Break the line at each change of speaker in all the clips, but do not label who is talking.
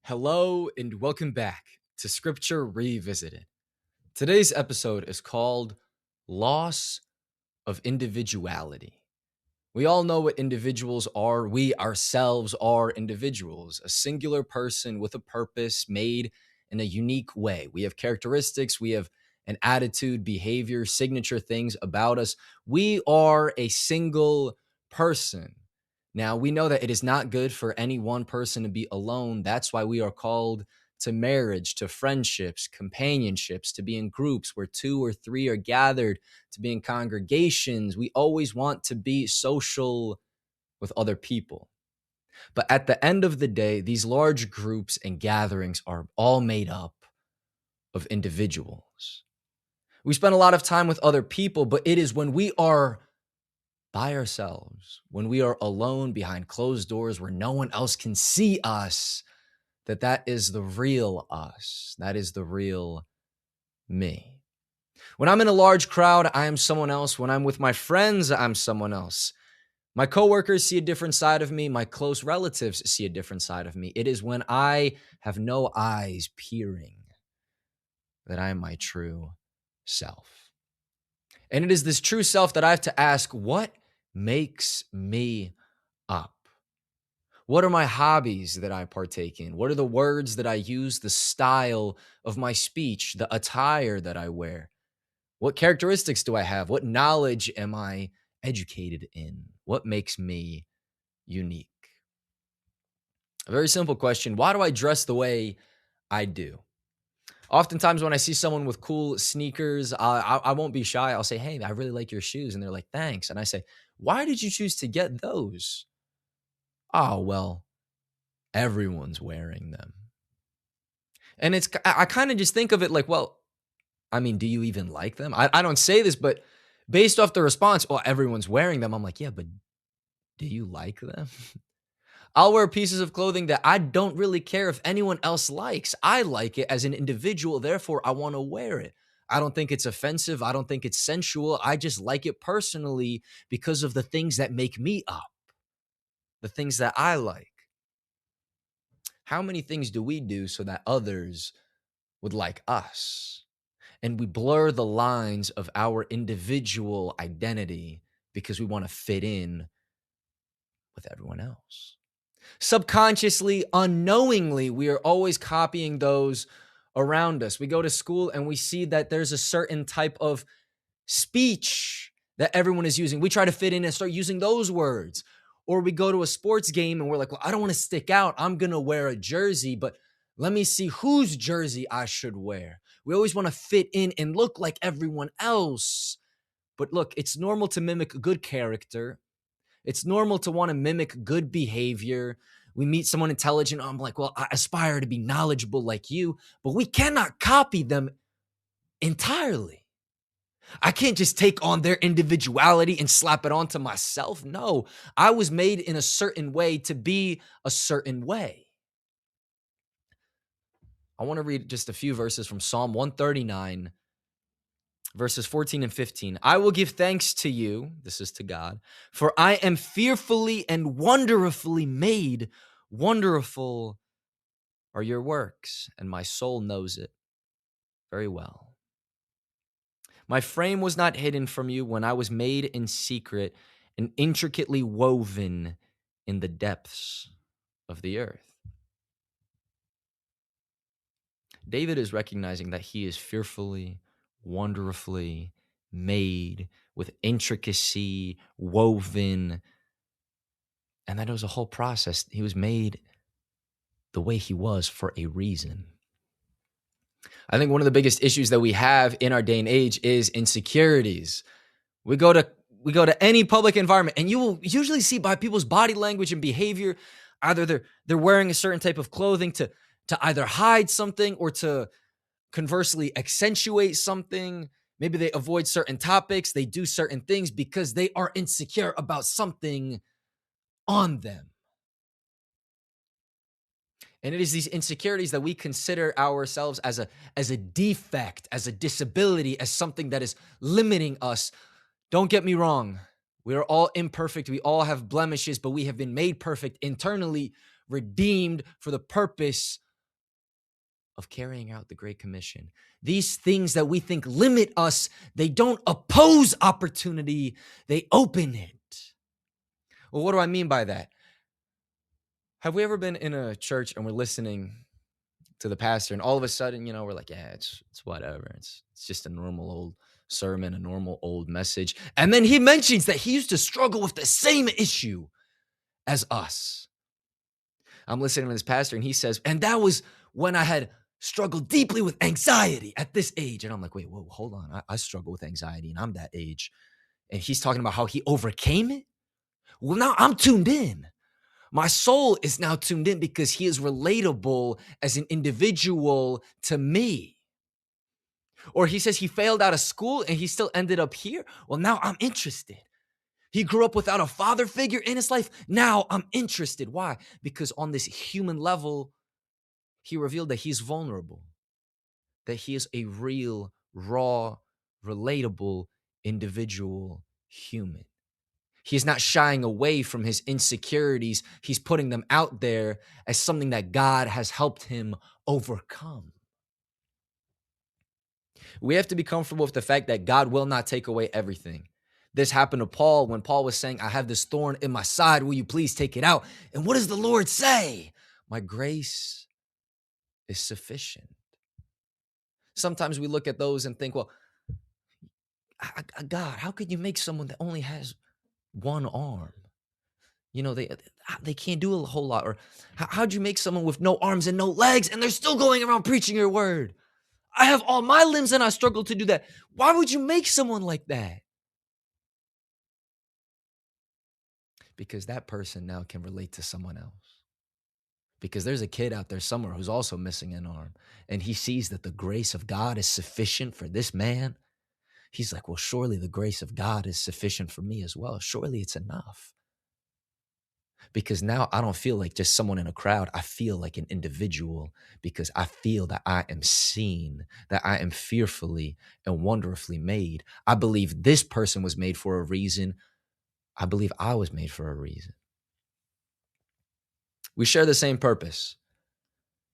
Hello and welcome back to Scripture Revisited. Today's episode is called Loss of Individuality. We all know what individuals are. We ourselves are individuals, a singular person with a purpose made in a unique way. We have characteristics, we have an attitude, behavior, signature things about us. We are a single person. Now, we know that it is not good for any one person to be alone. That's why we are called to marriage, to friendships, companionships, to be in groups where two or three are gathered, to be in congregations. We always want to be social with other people. But at the end of the day, these large groups and gatherings are all made up of individuals. We spend a lot of time with other people, but it is when we are by ourselves, when we are alone behind closed doors where no one else can see us, that is the real us. That is the real me. When I'm in a large crowd, I am someone else. When I'm with my friends, I'm someone else. My coworkers see a different side of me. My close relatives see a different side of me. It is when I have no eyes peering that I am my true self. And it is this true self that I have to ask, what makes me up? What are my hobbies that I partake in? What are the words that I use, the style of my speech, the attire that I wear? What characteristics do I have? What knowledge am I educated in? What makes me unique? A very simple question. Why do I dress the way I do? Oftentimes when I see someone with cool sneakers, I won't be shy. I'll say, hey, I really like your shoes. And they're like, thanks. And I say, why did you choose to get those? Oh, well, everyone's wearing them. And I kind of just think of it like, well, I mean, do you even like them? I don't say this, but based off the response, well, everyone's wearing them. I'm like, yeah, but do you like them? I'll wear pieces of clothing that I don't really care if anyone else likes. I like it as an individual, therefore I want to wear it. I don't think it's offensive. I don't think it's sensual. I just like it personally because of the things that make me up, the things that I like. How many things do we do so that others would like us? And we blur the lines of our individual identity because we want to fit in with everyone else. Subconsciously, unknowingly, we are always copying those around us. We go to school and we see that there's a certain type of speech that everyone is using. We try to fit in and start using those words. Or we go to a sports game and we're like, well, I don't want to stick out. I'm going to wear a jersey, but let me see whose jersey I should wear. We always want to fit in and look like everyone else. But look, it's normal to mimic good character. It's normal to want to mimic good behavior. We meet someone intelligent. I'm like, well, I aspire to be knowledgeable like you, but we cannot copy them entirely. I can't just take on their individuality and slap it onto myself. No, I was made in a certain way to be a certain way. I want to read just a few verses from Psalm 139, verses 14 and 15. I will give thanks to you, this is to God, for I am fearfully and wonderfully made. Wonderful are your works, and my soul knows it very well. My frame was not hidden from you when I was made in secret and intricately woven in the depths of the earth. David is recognizing that he is fearfully, wonderfully made with intricacy, woven, and that it was a whole process. He was made the way he was for a reason. I think one of the biggest issues that we have in our day and age is insecurities. We go to any public environment and you will usually see by people's body language and behavior, either they're wearing a certain type of clothing to either hide something or to conversely accentuate something. Maybe they avoid certain topics, they do certain things because they are insecure about something on them. And it is these insecurities that we consider ourselves as a defect, as a disability, as something that is limiting us. Don't get me wrong. We are all imperfect. We all have blemishes, but we have been made perfect internally, redeemed for the purpose of carrying out the Great Commission. These things that we think limit us, they don't oppose opportunity, they open it. Well, what do I mean by that? Have we ever been in a church and we're listening to the pastor and all of a sudden, we're like, yeah, it's whatever. It's just a normal old sermon, a normal old message. And then he mentions that he used to struggle with the same issue as us. I'm listening to this pastor and he says, and that was when I had struggled deeply with anxiety at this age. And I'm like, wait, whoa, hold on. I struggle with anxiety and I'm that age. And he's talking about how he overcame it. Well, now I'm tuned in. My soul is now tuned in because he is relatable as an individual to me. Or he says he failed out of school and he still ended up here. Well, now I'm interested. He grew up without a father figure in his life. Now I'm interested. Why? Because on this human level, he revealed that he's vulnerable, that he is a real, raw, relatable individual human. He's not shying away from his insecurities. He's putting them out there as something that God has helped him overcome. We have to be comfortable with the fact that God will not take away everything. This happened to Paul when Paul was saying, I have this thorn in my side. Will you please take it out? And what does the Lord say? My grace is sufficient. Sometimes we look at those and think, well, God, how could you make someone that only has one arm? They can't do a whole lot. Or how'd you make someone with no arms and no legs and they're still going around preaching your word? I have all my limbs and I struggle to do that. Why would you make someone like that? Because that person now can relate to someone else. Because there's a kid out there somewhere who's also missing an arm and he sees that the grace of God is sufficient for this man. He's like, well, surely the grace of God is sufficient for me as well. Surely it's enough. Because now I don't feel like just someone in a crowd. I feel like an individual because I feel that I am seen, that I am fearfully and wonderfully made. I believe this person was made for a reason. I believe I was made for a reason. We share the same purpose.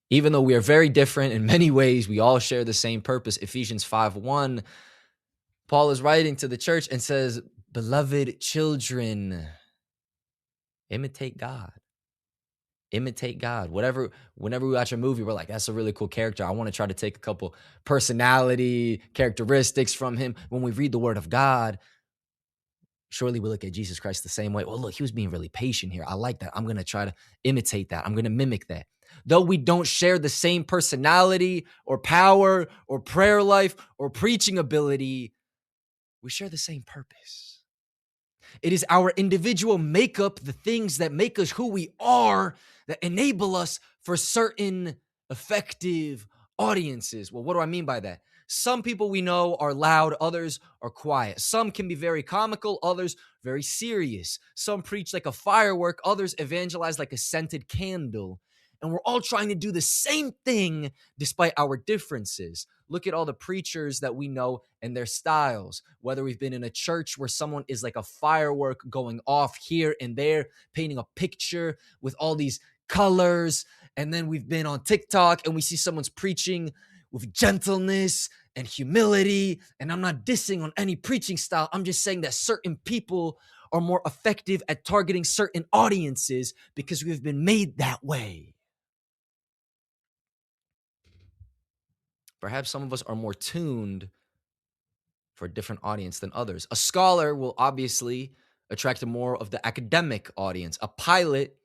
Even though we are very different in many ways, we all share the same purpose. Ephesians 5:1, Paul is writing to the church and says, beloved children, imitate God. Imitate God. Whenever we watch a movie, we're like, that's a really cool character. I want to try to take a couple personality characteristics from him. When we read the word of God, surely we look at Jesus Christ the same way. Well, look, he was being really patient here. I like that. I'm going to try to imitate that. I'm going to mimic that. Though we don't share the same personality or power or prayer life or preaching ability, we share the same purpose. It is our individual makeup, the things that make us who we are, that enable us for certain effective audiences. Well, what do I mean by that? Some people we know are loud, others are quiet. Some can be very comical, others very serious. Some preach like a firework, others evangelize like a scented candle. And we're all trying to do the same thing despite our differences. Look at all the preachers that we know and their styles. Whether we've been in a church where someone is like a firework going off here and there, painting a picture with all these colors. And then we've been on TikTok and we see someone's preaching with gentleness and humility. And I'm not dissing on any preaching style. I'm just saying that certain people are more effective at targeting certain audiences because we've been made that way. Perhaps some of us are more tuned for a different audience than others. A scholar will obviously attract more of the academic audience. A pilot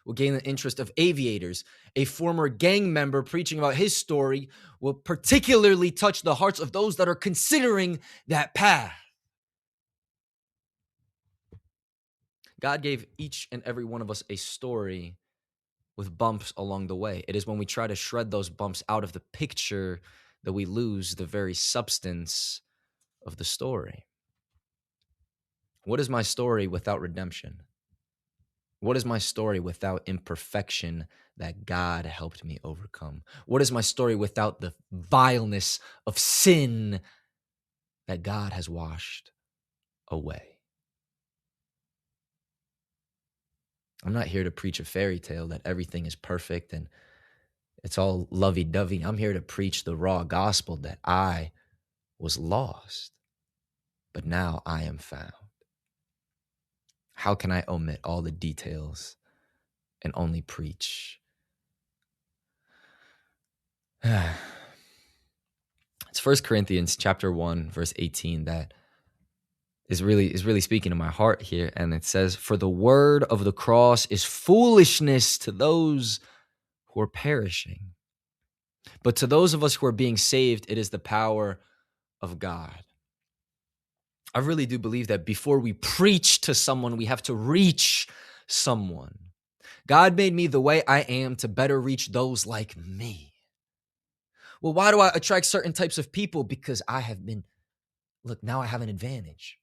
will gain the interest of aviators. A former gang member preaching about his story will particularly touch the hearts of those that are considering that path. God gave each and every one of us a story with bumps along the way. It is when we try to shred those bumps out of the picture that we lose the very substance of the story. What is my story without redemption? What is my story without imperfection that God helped me overcome? What is my story without the vileness of sin that God has washed away? I'm not here to preach a fairy tale that everything is perfect and It's all lovey-dovey. I'm here to preach the raw gospel that I was lost, but now I am found. How can I omit all the details and only preach? It's 1 Corinthians chapter 1, verse 18 that is really speaking to my heart here. And it says, "For the word of the cross is foolishness to those who are perishing. But to those of us who are being saved, it is the power of God." I really do believe that before we preach to someone, we have to reach someone. God made me the way I am to better reach those like me. Well, why do I attract certain types of people? Because now I have an advantage.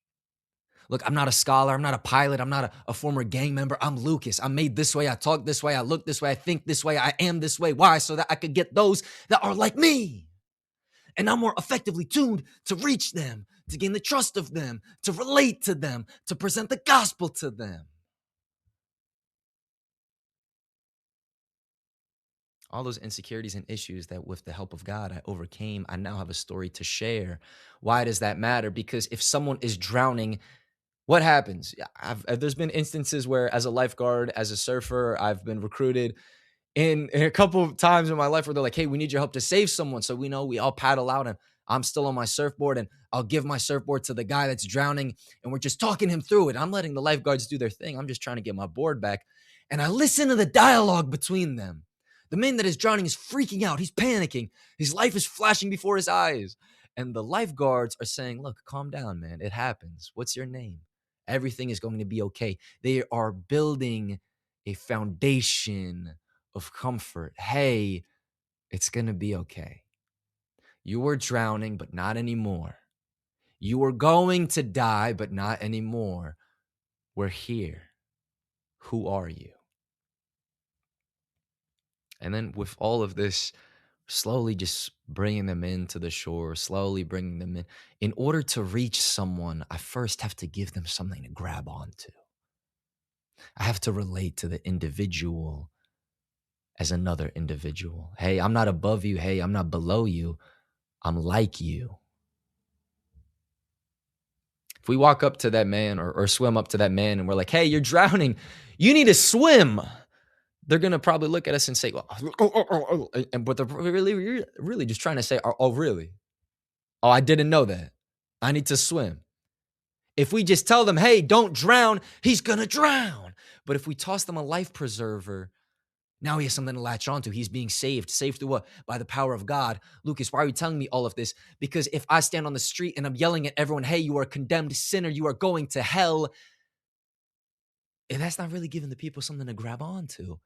Look, I'm not a scholar. I'm not a pilot. I'm not a former gang member. I'm Lucas. I'm made this way. I talk this way. I look this way. I think this way. I am this way. Why? So that I could get those that are like me. And I'm more effectively tuned to reach them, to gain the trust of them, to relate to them, to present the gospel to them. All those insecurities and issues that with the help of God I overcame, I now have a story to share. Why does that matter? Because if someone is drowning, what happens? There's been instances where as a lifeguard, as a surfer, I've been recruited in a couple of times in my life where they're like, "Hey, we need your help to save someone." So we all paddle out and I'm still on my surfboard and I'll give my surfboard to the guy that's drowning and we're just talking him through it. I'm letting the lifeguards do their thing. I'm just trying to get my board back. And I listen to the dialogue between them. The man that is drowning is freaking out. He's panicking. His life is flashing before his eyes. And the lifeguards are saying, "Look, calm down, man. It happens. What's your name? Everything is going to be okay." They are building a foundation of comfort. Hey, it's going to be okay. You were drowning, but not anymore. You were going to die, but not anymore. We're here. Who are you? And then with all of this, slowly just bringing them into the shore, slowly bringing them in. In order to reach someone, I first have to give them something to grab onto. I have to relate to the individual as another individual. Hey, I'm not above you. Hey, I'm not below you. I'm like you. If we walk up to that man or swim up to that man and we're like, "Hey, you're drowning. You need to swim." They're going to probably look at us and say, "Well," but they're really just trying to say, "Oh, really? Oh, I didn't know that. I need to swim." If we just tell them, "Hey, don't drown," he's going to drown. But if we toss them a life preserver, now he has something to latch onto. He's being saved. Saved through what? By the power of God. Lucas, why are you telling me all of this? Because if I stand on the street and I'm yelling at everyone, "Hey, you are a condemned sinner. You are going to hell," and that's not really giving the people something to grab onto.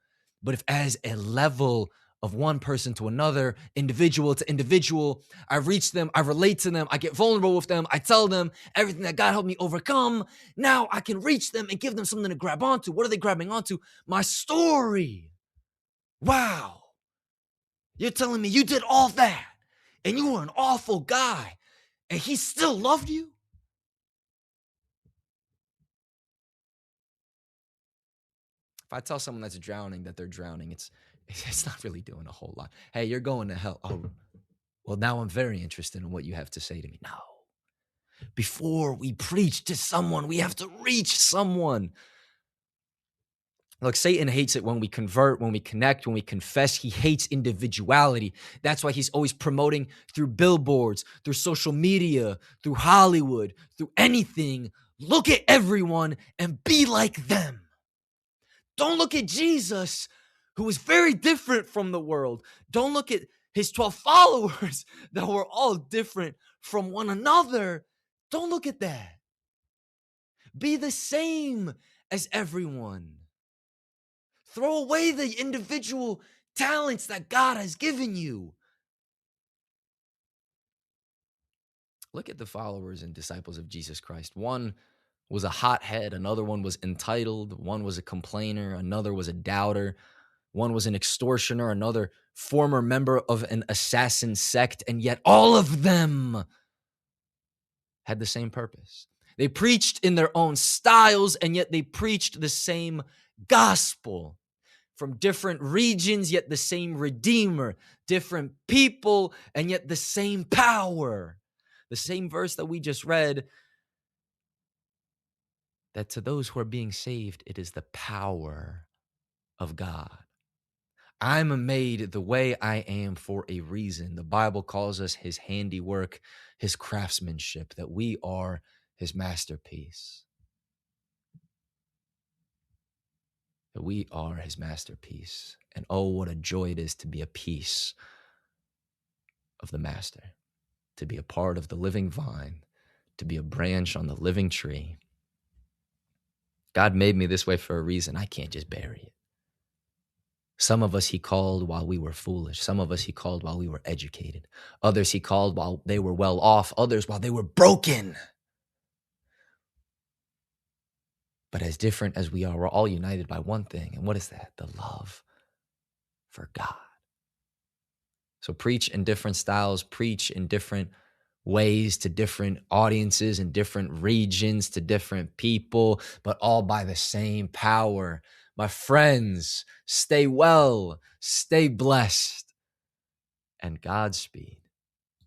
But if as a level of one person to another, individual to individual, I reach them, I relate to them, I get vulnerable with them, I tell them everything that God helped me overcome, now I can reach them and give them something to grab onto. What are they grabbing onto? My story. Wow. You're telling me you did all that and you were an awful guy and he still loved you? If I tell someone that's drowning that they're drowning, it's not really doing a whole lot. "Hey, you're going to hell." "Oh, well, now I'm very interested in what you have to say to me." No. Before we preach to someone, we have to reach someone. Look, Satan hates it when we convert, when we connect, when we confess. He hates individuality. That's why he's always promoting through billboards, through social media, through Hollywood, through anything. Look at everyone and be like them. Don't look at Jesus, who was very different from the world. Don't look at his 12 followers that were all different from one another. Don't look at that. Be the same as everyone. Throw away the individual talents that God has given you. Look at the followers and disciples of Jesus Christ. One was a hothead, another one was entitled, one was a complainer, another was a doubter, one was an extortioner, another former member of an assassin sect, and yet all of them had the same purpose. They preached in their own styles, and yet they preached the same gospel. from different regions, yet the same Redeemer, different people, and yet the same power. The same verse that we just read, that to those who are being saved, it is the power of God. I'm made the way I am for a reason. The Bible calls us his handiwork, his craftsmanship, that we are his masterpiece. That we are his masterpiece. And oh, what a joy it is to be a piece of the master, to be a part of the living vine, to be a branch on the living tree. God made me this way for a reason. I can't just bury it. Some of us he called while we were foolish. Some of us he called while we were educated. Others he called while they were well off. Others while they were broken. But as different as we are, we're all united by one thing. And what is that? The love for God. So preach in different styles, preach in different ways to different audiences and different regions, to different people, but all by the same power. My friends, stay well, stay blessed, and Godspeed.